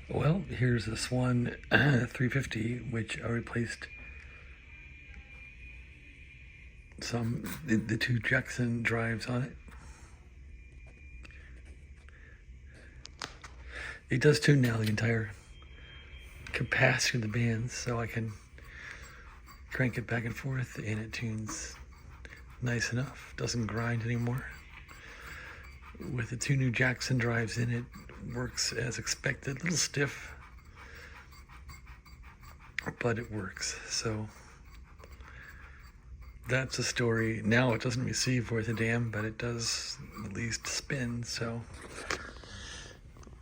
Well, here's the Swan 350, which I replaced the two Jackson drives on it. It does tune now the entire capacitor of the bands, so I can crank it back and forth and it tunes nice enough. Doesn't grind anymore. With the two new Jackson drives in it, works as expected. A little stiff, but it works. So that's the story. Now it doesn't receive worth a damn, but it does at least spin, so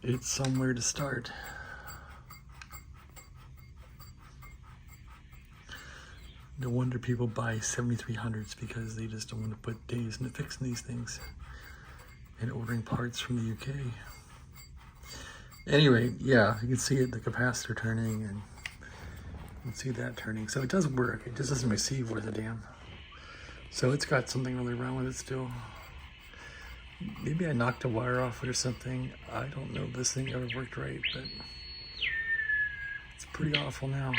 it's somewhere to start. No wonder people buy 7300s, because they just don't want to put days into fixing these things and ordering parts from the UK. Anyway, yeah, you can see it, the capacitor turning, and you can see that turning. So it does work, it just doesn't receive worth a damn. So it's got something really wrong with it still. Maybe I knocked a wire off it or something. I don't know if this thing ever worked right, but it's pretty awful now.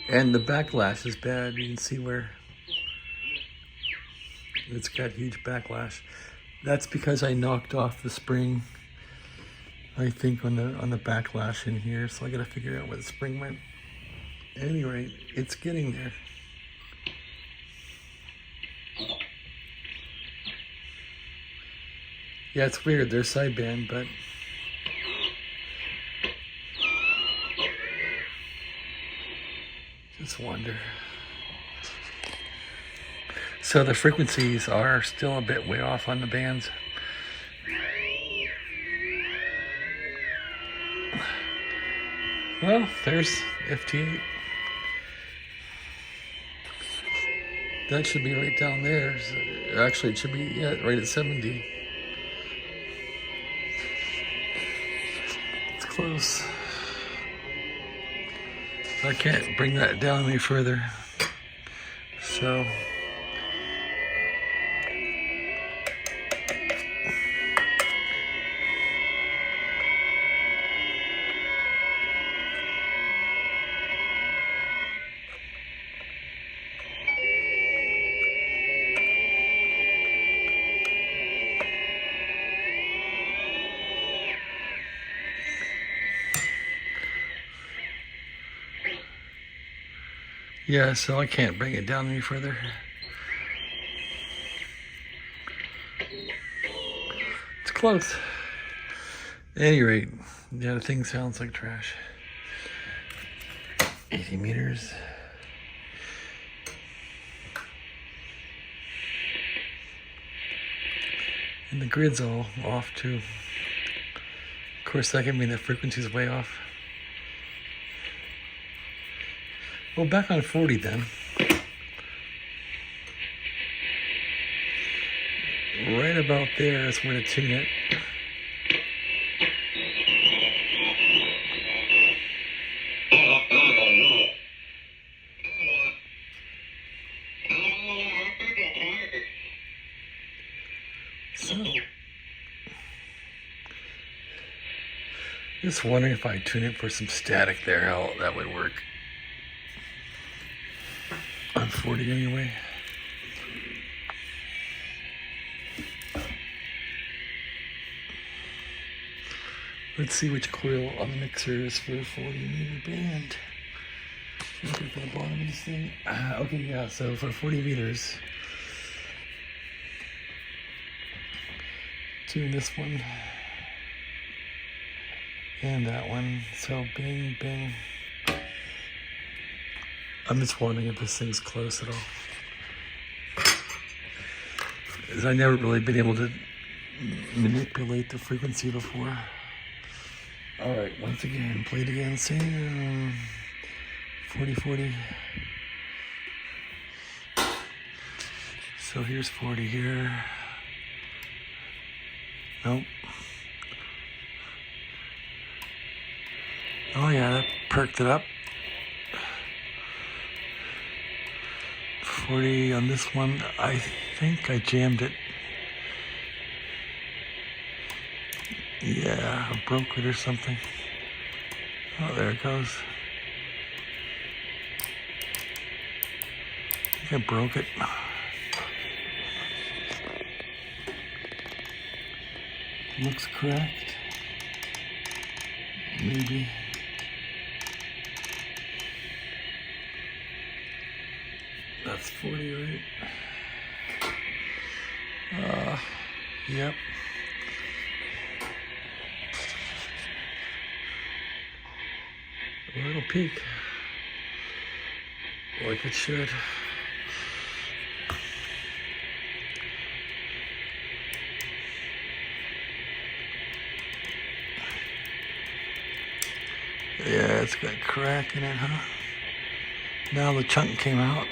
And the backlash is bad. You can see where it's got huge backlash. That's because I knocked off the spring, I think, on the backlash in here. So I gotta figure out where the spring went. At any rate, it's getting there. Yeah, it's weird. They're sideband, but just wonder. So the frequencies are still a bit way off on the bands. Well, there's FT8. That should be right down there. Actually, it should be right at 70. It's close. I can't bring that down any further. So yeah, so I can't bring it down any further. It's close. At any rate, yeah, the thing sounds like trash. 80 meters. And the grid's all off too. Of course, that can mean the frequency's way off. Well, back on 40 then. Right about there is where to tune it. So, just wondering if I tune it for some static there, how that would work. On 40 anyway. Let's see which coil on the mixer is for a 40 meter band. Looking for the bottom of this thing. Okay, yeah, so for 40 meters, tune this one and that one. So bing, bing. I'm just wondering if this thing's close at all. Because I've never really been able to manipulate the frequency before. Alright, once again, play it again, same 40-40. So here's 40 here. Nope. Oh yeah, that perked it up. 40 on this one. I think I jammed it. Yeah, I broke it or something. Oh, there it goes. I think I broke it. Looks cracked. Maybe. That's 40, right? Yep. Well, it'll peak. Like it should. Yeah, it's got a crack in it, huh? Now the chunk came out.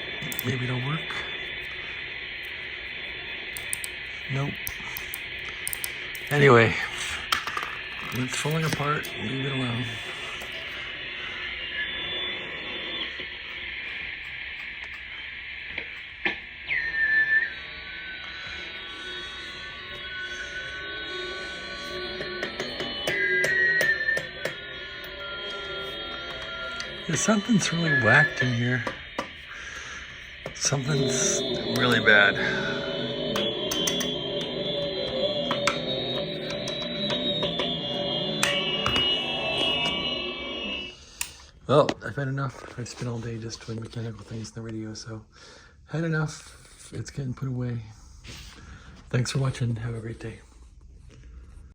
Maybe it'll work. Nope. Anyway, it's falling apart. Leave it alone. Something's really whacked in here. Something's really bad. Well, I've had enough. I've spent all day just doing mechanical things in the radio, so had enough. It's getting put away. Thanks for watching. Have a great day.